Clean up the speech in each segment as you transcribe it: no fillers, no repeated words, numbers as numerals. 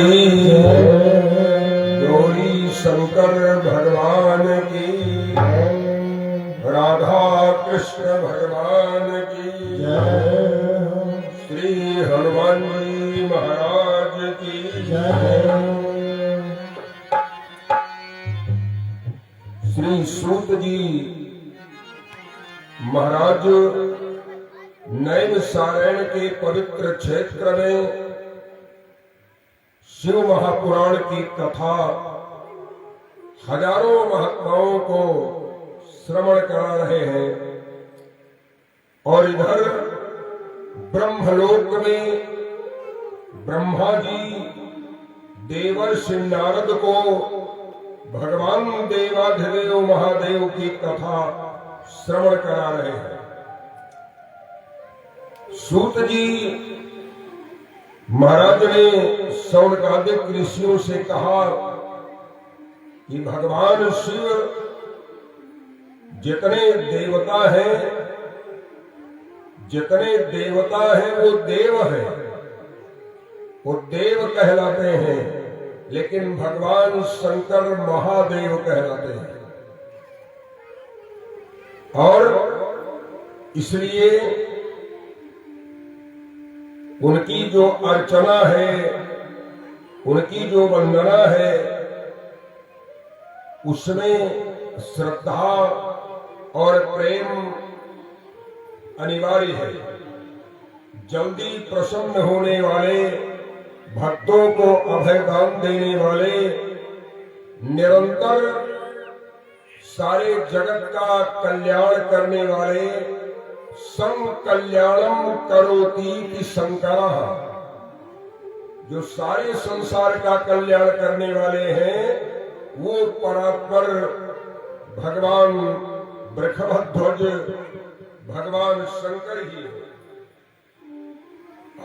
की, गौरी शंकर भगवान की, राधा कृष्ण भगवान की, श्री हनुमान जी महाराज की जय। श्री सूत जी महाराज नैमिषारण्य के पवित्र क्षेत्र में शिव महापुराण की कथा हजारों महात्माओं को श्रवण करा रहे हैं। और इधर ब्रह्मलोक में ब्रह्मा जी देवर्षि नारद को भगवान देवाधिदेव महादेव की कथा श्रवण करा रहे हैं। सूत जी महाराज ने शौनकादिक ऋषियों से कहा कि भगवान शिव जितने देवता हैं वो देव हैं, वो देव कहलाते हैं, लेकिन भगवान शंकर महादेव कहलाते हैं। और इसलिए उनकी जो अर्चना है, उनकी जो वंदना है, उसमें श्रद्धा और प्रेम अनिवार्य है। जल्दी प्रसन्न होने वाले, भक्तों को अभयदान देने वाले, निरंतर सारे जगत का कल्याण करने वाले, संकल्याणम करोति शंकरः, जो सारे संसार का कल्याण करने वाले हैं, वो परात्पर भगवान वृषभध्वज भगवान शंकर ही है।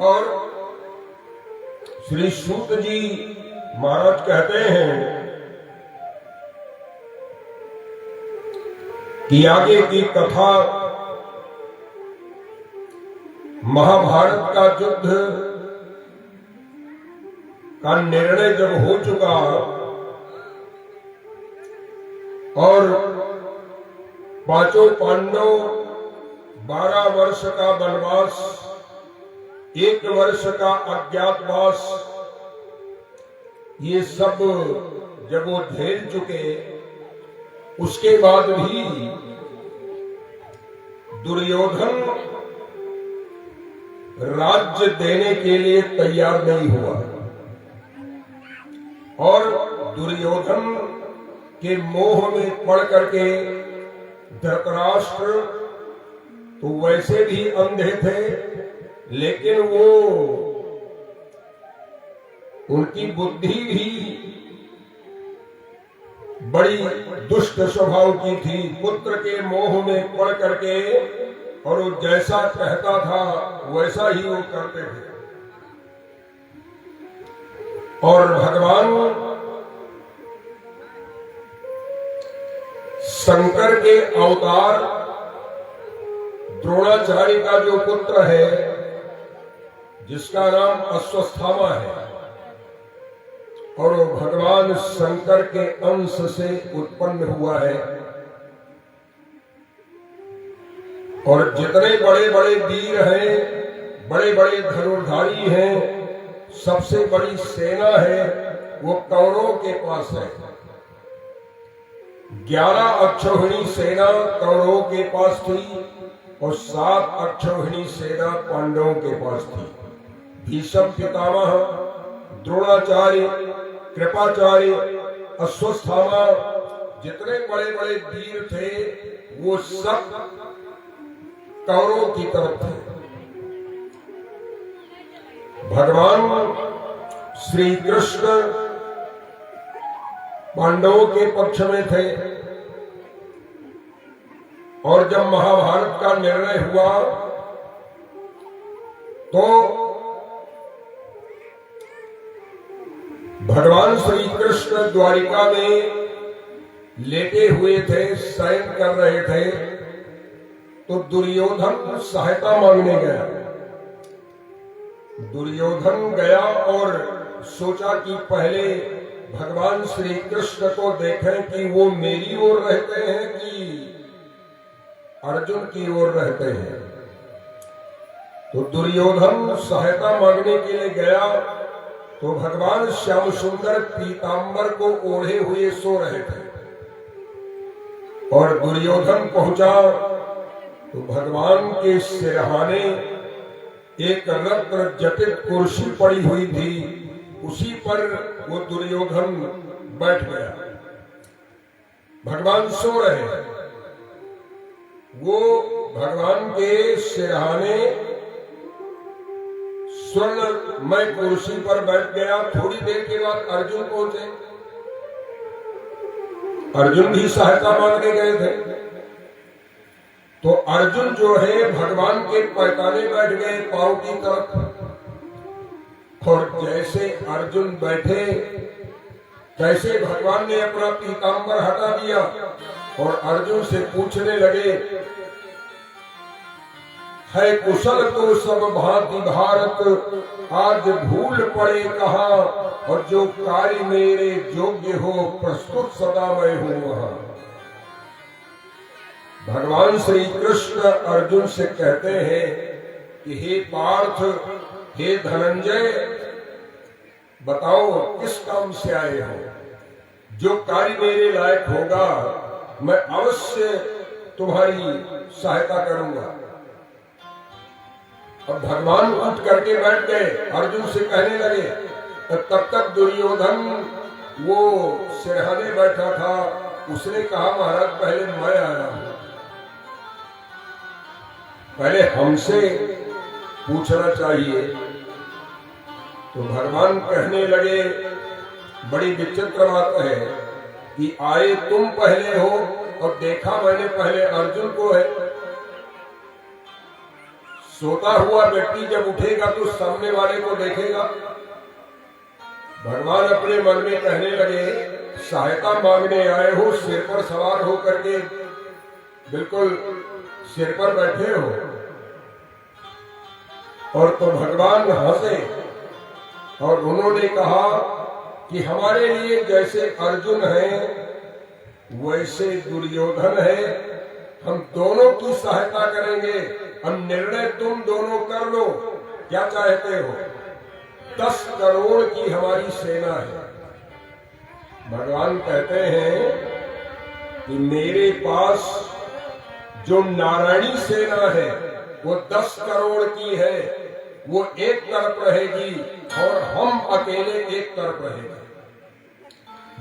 और श्री सूत जी महाराज कहते हैं कि आगे की कथा महाभारत का युद्ध का निर्णय जब हो चुका और पांचों पांडव 12 वर्ष का वनवास, 1 वर्ष का अज्ञातवास, ये सब जब वो झेल चुके, उसके बाद भी दुर्योधन राज्य देने के लिए तैयार नहीं हुआ। और दुर्योधन के मोह में पड़ करके धृतराष्ट्र तो वैसे भी अंधे थे, लेकिन वो उनकी बुद्धि भी बड़ी दुष्ट स्वभाव की थी। पुत्र के मोह में पड़ करके, और वो जैसा कहता था वैसा ही वो करते थे। और भगवान शंकर के अवतार द्रोणाचार्य का जो पुत्र है, जिसका नाम अश्वस्थामा है, और वो भगवान शंकर के अंश से उत्पन्न हुआ है। और जितने बड़े बड़े वीर हैं, बड़े बड़े धनुर्धारी हैं, सबसे बड़ी सेना है वो कौरवों के पास है। 11 अक्षौहिणी सेना कौरवों के पास थी और 7 अक्षौहिणी सेना पांडवों के पास थी। भीष्म पितामह, द्रोणाचार्य, कृपाचार्य, अश्वस्थामा, जितने बड़े बड़े वीर थे वो सब कौरवों की तरफ थे। भगवान श्री कृष्ण पांडवों के पक्ष में थे। और जब महाभारत का निर्णय हुआ तो भगवान श्री कृष्ण द्वारिका में लेटे हुए थे, शयन कर रहे थे, तो दुर्योधन सहायता मांगने गया। दुर्योधन गया और सोचा कि पहले भगवान श्री कृष्ण को देखें कि वो मेरी ओर रहते हैं कि अर्जुन की ओर रहते हैं। तो दुर्योधन सहायता मांगने के लिए गया तो भगवान श्याम सुंदर पीतांबर को ओढ़े हुए सो रहे थे और दुर्योधन पहुंचा तो भगवान के सिरहाने एक रत्न जटित कुर्सी पड़ी हुई थी, उसी पर वो दुर्योधन बैठ गया। भगवान सो रहे हैं, वो भगवान के सिरहाने स्वर्णमय कुर्सी पर बैठ गया। थोड़ी देर के बाद अर्जुन पहुंचे। अर्जुन भी सहायता मांगने गए थे तो अर्जुन जो है भगवान के पैताने बैठ गए पांव की तरफ। और जैसे अर्जुन बैठे तैसे भगवान ने अपना पीतांबर हटा दिया और अर्जुन से पूछने लगे, है कुशल तो सब भांति भारत, आज भूल पड़े कहा, और जो कार्य मेरे योग्य हो प्रस्तुत सदा मैं हूं वहां। भगवान श्री कृष्ण अर्जुन से कहते हैं कि हे पार्थ, हे धनंजय, बताओ किस काम से आए हो? जो कार्य मेरे लायक होगा मैं अवश्य तुम्हारी सहायता करूंगा। अब भगवान उठ करके बैठ गए, अर्जुन से कहने लगे। तब तक दुर्योधन वो सिरहाने बैठा था, उसने कहा महाराज पहले मैं आया हूं, पहले हमसे पूछना चाहिए। तो भगवान कहने लगे, बड़ी विचित्र बात है कि आए तुम पहले हो और देखा मैंने पहले अर्जुन को है। सोता हुआ व्यक्ति जब उठेगा तो सामने वाले को देखेगा। भगवान अपने मन में कहने लगे, सहायता मांगने आए हो, सिर पर सवार हो करके बिल्कुल सिर पर बैठे हो। और तो भगवान हंसे और उन्होंने कहा कि हमारे लिए जैसे अर्जुन है वैसे दुर्योधन है, हम दोनों की सहायता करेंगे। हम निर्णय तुम दोनों कर लो, क्या चाहते हो? 10 करोड़ की हमारी सेना है। भगवान कहते हैं कि मेरे पास जो नारायणी सेना है वो 10 करोड़ की है, वो एक तरफ रहेगी और हम अकेले एक तरफ रहेंगे।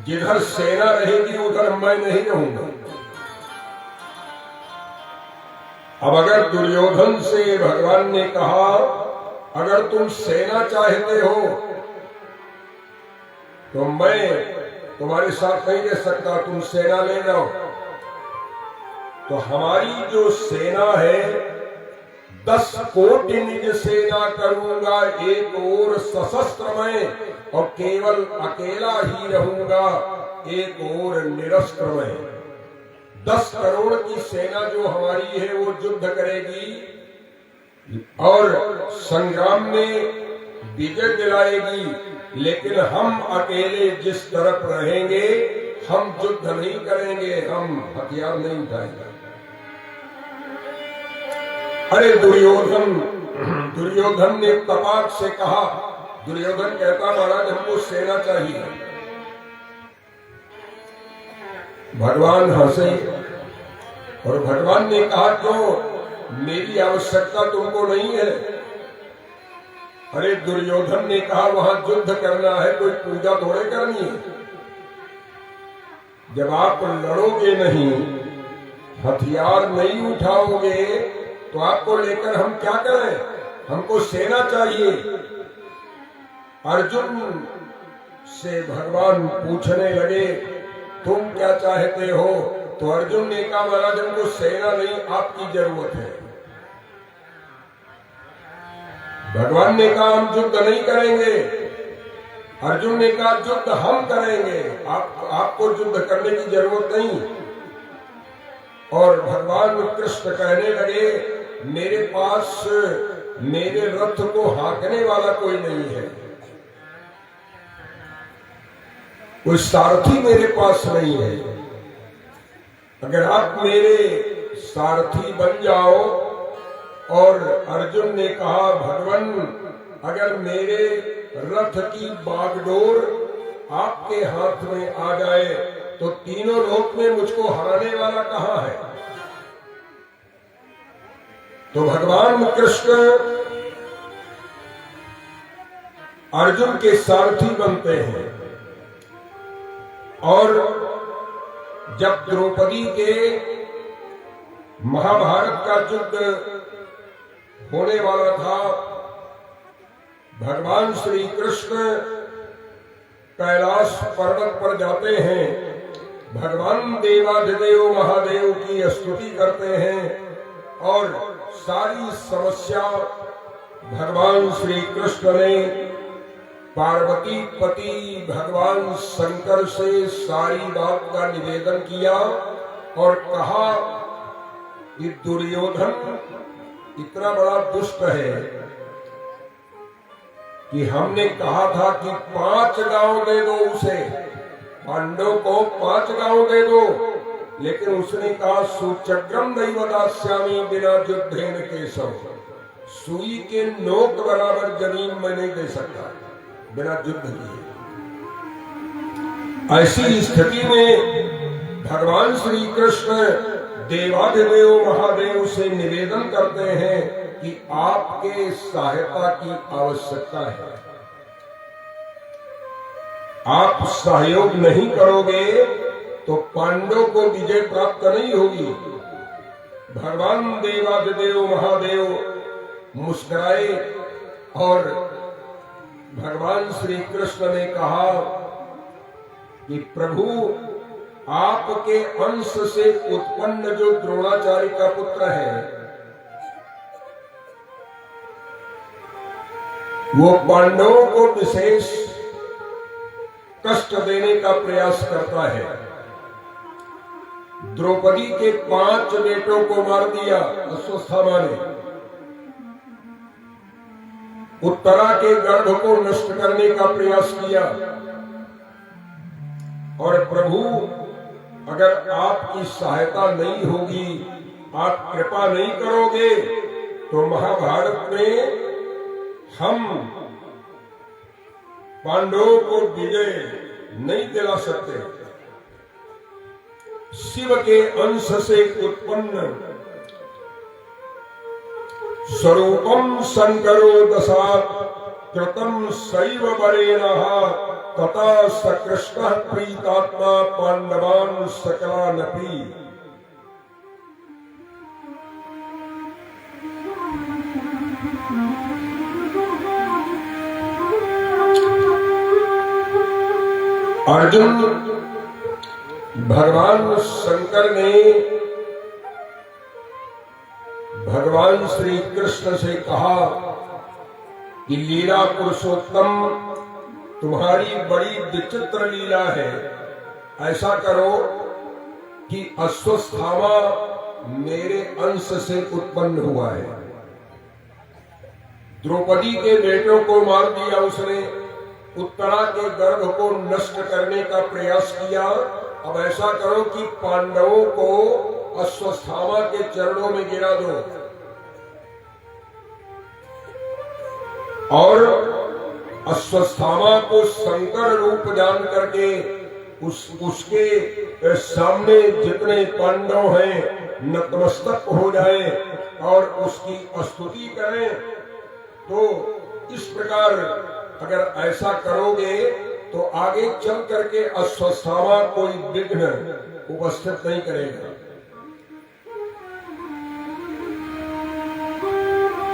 जिधर सेना रहेगी उधर मैं नहीं रहूंगा। अब अगर दुर्योधन से भगवान ने कहा, अगर तुम सेना चाहते हो तो मैं तुम्हारे साथ नहीं रह सकता, तुम सेना ले जाओ। तो हमारी जो सेना है 10 कोटि निज सेना करूंगा, एक और सशस्त्र मैं और केवल अकेला ही रहूंगा, एक और निरस्त्र मैं। 10 करोड़ की सेना जो हमारी है वो युद्ध करेगी और संग्राम में विजय दिलाएगी, लेकिन हम अकेले जिस तरफ रहेंगे हम युद्ध नहीं करेंगे, हम हथियार नहीं उठाएंगे। अरे दुर्योधन ने तपाक से कहा, दुर्योधन कहता महाराज हमको सेना चाहिए। भगवान हंसे और भगवान ने कहा क्यों, मेरी आवश्यकता तुमको नहीं है। अरे दुर्योधन ने कहा वहां युद्ध करना है, कोई पूजा थोड़े करनी है। जब आप लड़ोगे नहीं, हथियार नहीं उठाओगे तो आपको लेकर हम क्या करें? हमको सेना चाहिए। अर्जुन से भगवान पूछने लगे तुम क्या चाहते हो? तो अर्जुन ने कहा महाराज हमको सेना नहीं, आपकी जरूरत है। भगवान ने कहा हम युद्ध नहीं करेंगे। अर्जुन ने कहा युद्ध हम करेंगे, आपको युद्ध करने की जरूरत नहीं। और भगवान कृष्ण कहने लगे मेरे पास मेरे रथ को हाँकने वाला कोई नहीं है, कोई सारथी मेरे पास नहीं है। अगर आप मेरे सारथी बन जाओ। और अर्जुन ने कहा, भगवान अगर मेरे रथ की बागडोर आपके हाथ में आ जाए तो तीनों लोक में मुझको हराने वाला कहां है। तो भगवान कृष्ण अर्जुन के सारथी बनते हैं। और जब द्रौपदी के महाभारत का युद्ध होने वाला था, भगवान श्री कृष्ण कैलाश पर्वत पर जाते हैं, भगवान देवाधिदेव महादेव की स्तुति करते हैं और सारी समस्या भगवान श्री कृष्ण ने पार्वती पति भगवान शंकर से सारी बात का निवेदन किया और कहा कि दुर्योधन इतना बड़ा दुष्ट है कि हमने कहा था कि 5 गांव दे दो उसे, पांडव को 5 गांव दे दो, लेकिन उसने कहा सुचक्रम नहीं दास्यामी बिना युद्धेन केशव, सुई के नोक बराबर जमीन में नहीं दे सकता बिना युद्ध किए। ऐसी स्थिति में भगवान श्री कृष्ण देवाधिदेव महादेव से निवेदन करते हैं कि आपके सहायता की आवश्यकता है। आप सहयोग नहीं करोगे तो पांडवों को विजय प्राप्त नहीं होगी। भगवान देवाधिदेव महादेव मुस्कुराए और भगवान श्री कृष्ण ने कहा कि प्रभु आपके अंश से उत्पन्न जो द्रोणाचार्य का पुत्र है वो पांडवों को विशेष कष्ट देने का प्रयास करता है। द्रौपदी के 5 बेटों को मार दिया अश्वत्थामा ने, उत्तरा के गर्भ को नष्ट करने का प्रयास किया। और प्रभु अगर आपकी सहायता नहीं होगी, आप कृपा नहीं करोगे तो महाभारत में हम पांडवों को विजय नहीं दिला सकते। शिव के अंश से उत्पन्न स्वरूपम शंकरो दशात कृतम शैव बरेणः तथा सकृष्ण प्रीतात्मा पांडवान सकलानपि। अर्जुन भगवान शंकर ने भगवान श्री कृष्ण से कहा कि लीला पुरुषोत्तम तुम्हारी बड़ी विचित्र लीला है। ऐसा करो कि अश्वत्थामा मेरे अंश से उत्पन्न हुआ है। द्रौपदी के बेटों को मार दिया उसने, उत्तरा के गर्भ को नष्ट करने का प्रयास किया। अब ऐसा करो कि पांडवों को अश्वत्थामा के चरणों में गिरा दो और अश्वत्थामा को शंकर रूप जान करके उसके सामने जितने पांडव हैं नतमस्तक हो जाए और उसकी स्तुति करें। तो इस प्रकार अगर ऐसा करोगे तो आगे चल करके अश्वत्थामा कोई विघ्न उपस्थित नहीं करेगा।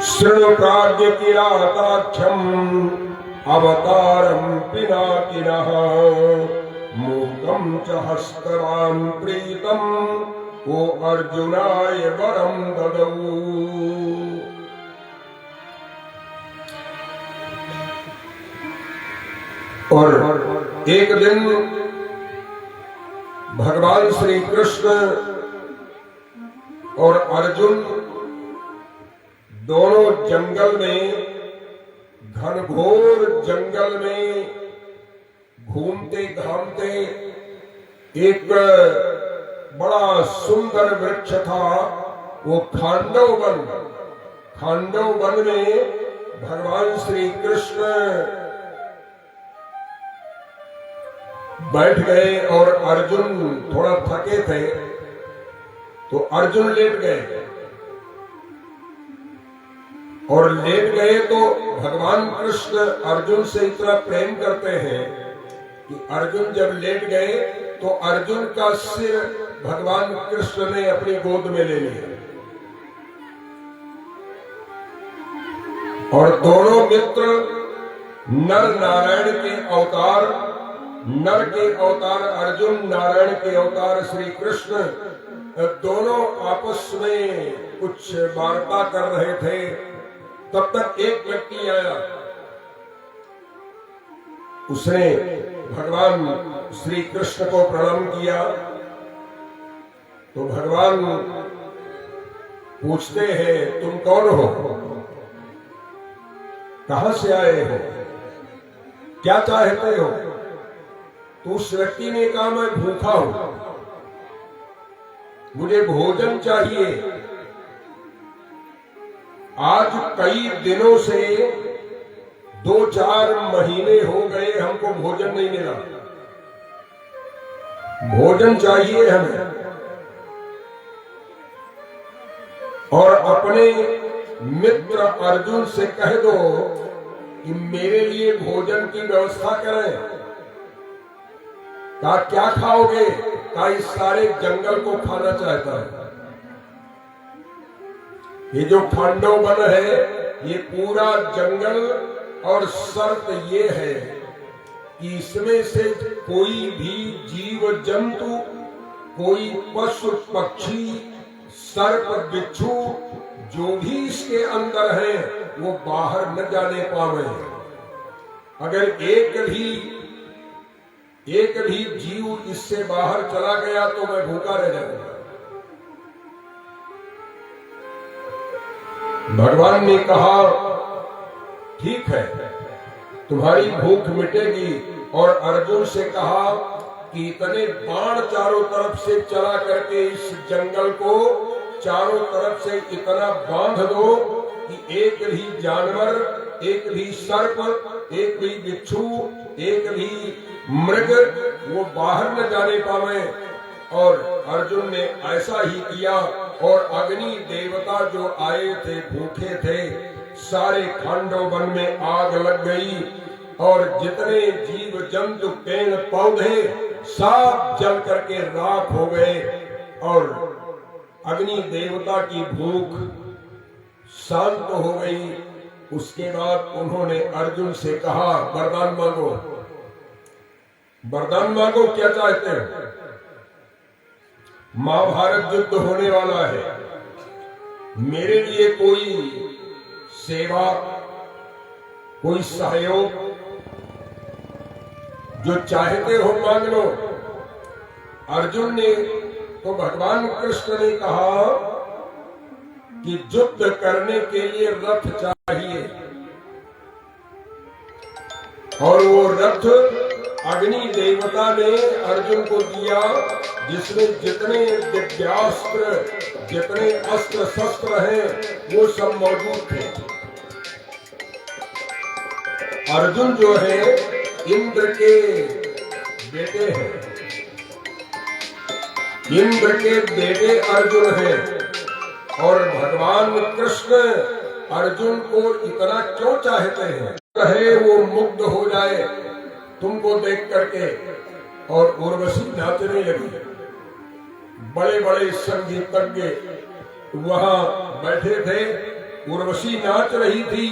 शृणु प्राज्ञ किराताख्यम अवतारम पिनाकिनः मूकम च हस्तवाम प्रीतम वो अर्जुनाय वरम ददौ। और एक दिन भगवान श्री कृष्ण और अर्जुन दोनों जंगल में, घनघोर जंगल में घूमते घामते एक बड़ा सुंदर वृक्ष था, वो खांडव वन। खांडव वन में भगवान श्री कृष्ण बैठ गए और अर्जुन थोड़ा थके थे तो अर्जुन लेट गए। और लेट गए तो भगवान कृष्ण अर्जुन से इतना प्रेम करते हैं कि अर्जुन जब लेट गए तो अर्जुन का सिर भगवान कृष्ण ने अपनी गोद में ले लिया। और दोनों मित्र नर नारायण के अवतार, नर के अवतार अर्जुन, नारायण के अवतार श्री कृष्ण, दोनों आपस में कुछ वार्ता कर रहे थे। तब तक एक व्यक्ति आया, उसने भगवान श्री कृष्ण को प्रणाम किया। तो भगवान पूछते हैं, तुम कौन हो, कहां से आए हो, क्या चाहते हो? तो उस व्यक्ति ने कहा, मैं भूखा हूं, मुझे भोजन चाहिए। आज कई दिनों से 2-4 महीने हो गए हमको भोजन नहीं मिला, भोजन चाहिए हमें। और अपने मित्र अर्जुन से कह दो कि मेरे लिए भोजन की व्यवस्था करें। कहा, क्या खाओगे? कहा, इस सारे जंगल को खाना चाहता है। ये जो खांडव वन है, ये पूरा जंगल, और शर्त ये है कि इसमें से कोई भी जीव जंतु, कोई पशु पक्षी, सर्प बिच्छू, जो भी इसके अंदर है वो बाहर न जाने पावे। अगर एक भी जीव इससे बाहर चला गया तो मैं भूखा रह जाऊंगा। भगवान ने कहा, ठीक है, तुम्हारी भूख मिटेगी। और अर्जुन से कहा कि इतने बाण चारों तरफ से चला करके इस जंगल को चारों तरफ से इतना बांध दो कि एक भी जानवर, एक भी सर्प, एक भी बिच्छू, एक भी मृग वो बाहर न जाने पावे। और अर्जुन ने ऐसा ही किया। और अग्नि देवता जो आए थे, भूखे थे, सारे खांडव वन में आग लग गई। और जितने जीव जंतु, पेड़ पौधे सब जल करके राख हो गए। और अग्नि देवता की भूख शांत हो गई। उसके बाद उन्होंने अर्जुन से कहा, वरदान मांगो। वरदान मांगो, क्या चाहते हैं? महाभारत युद्ध होने वाला है, मेरे लिए कोई सेवा, कोई सहयोग, जो चाहते हो मांग लो। अर्जुन ने तो भगवान कृष्ण ने कहा कि युद्ध करने के लिए रथ चाहिए। और वो रथ अग्नि देवता ने अर्जुन को दिया, जिसमें जितने दिव्यास्त्र, जितने अस्त्र शस्त्र हैं वो सब मौजूद थे। अर्जुन जो है इंद्र के बेटे हैं, इंद्र के बेटे अर्जुन हैं। और भगवान कृष्ण अर्जुन को इतना क्यों चाहते हैं? कहे वो मुग्ध हो जाए तुमको देख करके। और उर्वशी नाचने लगी। बड़े बड़े संगीतज्ञ वहां बैठे थे, उर्वशी नाच रही थी।